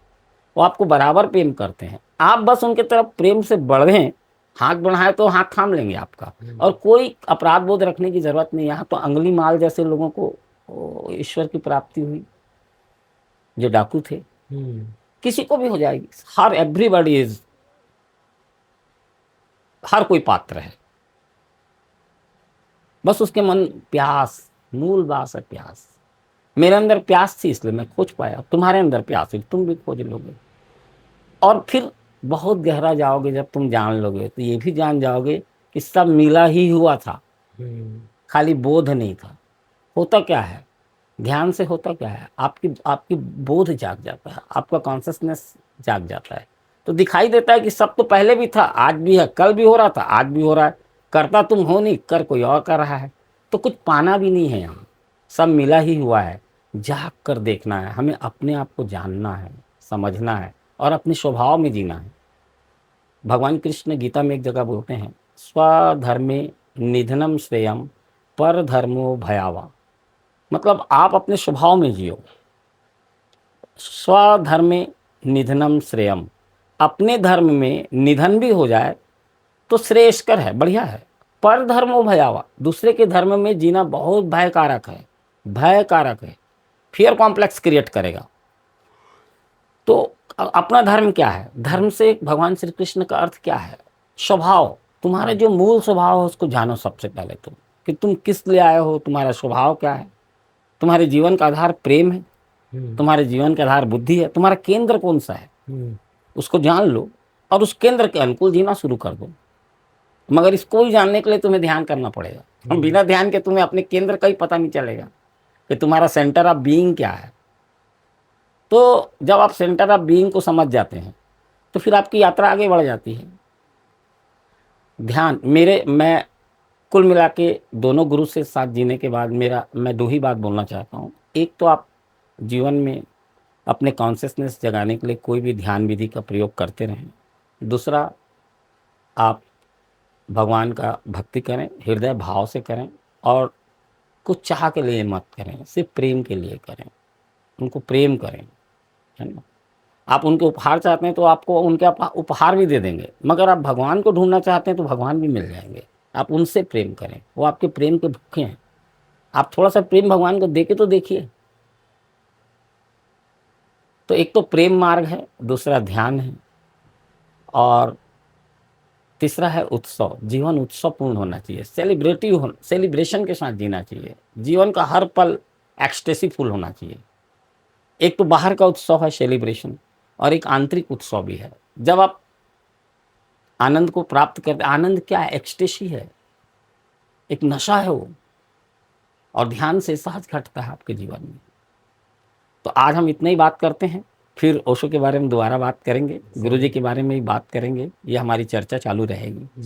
वो आपको बराबर प्रेम करते हैं। आप बस उनके तरफ प्रेम से बढ़ें, हाथ बढ़ाए तो हाथ थाम लेंगे आपका। और कोई अपराध बोध रखने की जरूरत नहीं। यहाँ तो अंगुली माल जैसे लोगों को ईश्वर की प्राप्ति हुई, जो डाकू थे। किसी को भी हो जाएगी। हर एवरीबॉडी इज, हर कोई पात्र है, बस उसके मन प्यास, मूल बात है प्यास। मेरे अंदर प्यास थी इसलिए मैं खोज पाया, तुम्हारे अंदर प्यास है, तुम भी खोज लोगे। और फिर बहुत गहरा जाओगे, जब तुम जान लोगे तो ये भी जान जाओगे कि सब मिला ही हुआ था, खाली बोध नहीं था। होता क्या है ध्यान से? होता क्या है, आपकी आपकी बोध जाग जाता है, आपका कॉन्शियसनेस जाग जाता है। तो दिखाई देता है कि सब तो पहले भी था, आज भी है, कल भी हो रहा था, आज भी हो रहा है। करता तुम हो नहीं, कर कोई और कर रहा है। तो कुछ पाना भी नहीं है यहाँ, सब मिला ही हुआ है। जाग कर देखना है, हमें अपने आप को जानना है, समझना है, और अपने स्वभाव में जीना है। भगवान कृष्ण गीता में एक जगह बोलते हैं, स्वधर्मे निधनम श्रेयम पर धर्मो भयावा। मतलब आप अपने स्वभाव में जियो। स्वधर्मे निधनम श्रेयम, अपने धर्म में निधन भी हो जाए तो श्रेयस्कर है, बढ़िया है। पर धर्मो भयावा, दूसरे के धर्म में जीना बहुत भयकारक है, भयकारक है, फियर कॉम्प्लेक्स क्रिएट करेगा। तो अपना धर्म क्या है? धर्म से भगवान श्री कृष्ण का अर्थ क्या है? स्वभाव। तुम्हारा जो मूल स्वभाव है उसको जानो सबसे पहले तुम, कि तुम किस लिए आए हो, तुम्हारा स्वभाव क्या है। तुम्हारे जीवन का आधार प्रेम है, तुम्हारे जीवन का आधार बुद्धि है, तुम्हारा केंद्र कौन सा है उसको जान लो, और उस केंद्र के अनुकूल जीना शुरू कर दो। मगर इसको ही जानने के लिए तुम्हें ध्यान करना पड़ेगा। बिना ध्यान के तुम्हें अपने केंद्र का ही पता नहीं चलेगा कि तुम्हारा सेंटर ऑफ बीइंग क्या है। तो जब आप सेंटर ऑफ बीइंग को समझ जाते हैं तो फिर आपकी यात्रा आगे बढ़ जाती है। ध्यान मैं कुल मिला के दोनों गुरु से साथ जीने के बाद मैं 2 ही बात बोलना चाहता हूँ। एक तो आप जीवन में अपने कॉन्शियसनेस जगाने के लिए कोई भी ध्यान विधि का प्रयोग करते रहें। दूसरा, आप भगवान का भक्ति करें, हृदय भाव से करें, और कुछ चाह के लिए मत करें, सिर्फ प्रेम के लिए करें। उनको प्रेम करें, है ना। आप उनके उपहार चाहते हैं तो आपको उनके उपहार भी दे देंगे, मगर आप भगवान को ढूंढना चाहते हैं तो भगवान भी मिल जाएंगे। आप उनसे प्रेम करें, वो आपके प्रेम के भूखे हैं। आप थोड़ा सा प्रेम भगवान को देके तो देखिए। तो एक तो प्रेम मार्ग है, दूसरा ध्यान है, और तीसरा है उत्सव। जीवन उत्सवपूर्ण होना चाहिए, सेलिब्रेशन के साथ जीना चाहिए। जीवन का हर पल एक्सटेसी फुल होना चाहिए। एक तो बाहर का उत्सव है सेलिब्रेशन, और एक आंतरिक उत्सव भी है। जब आप आनंद को प्राप्त करते, आनंद क्या है? एक्सटेसी है, एक नशा है वो, और ध्यान से सहज घटता है आपके जीवन में। तो आज हम इतना ही बात करते हैं, फिर ओशो के बारे में दोबारा बात करेंगे, गुरु जी के बारे में ही बात करेंगे, ये हमारी चर्चा चालू रहेगी। जी।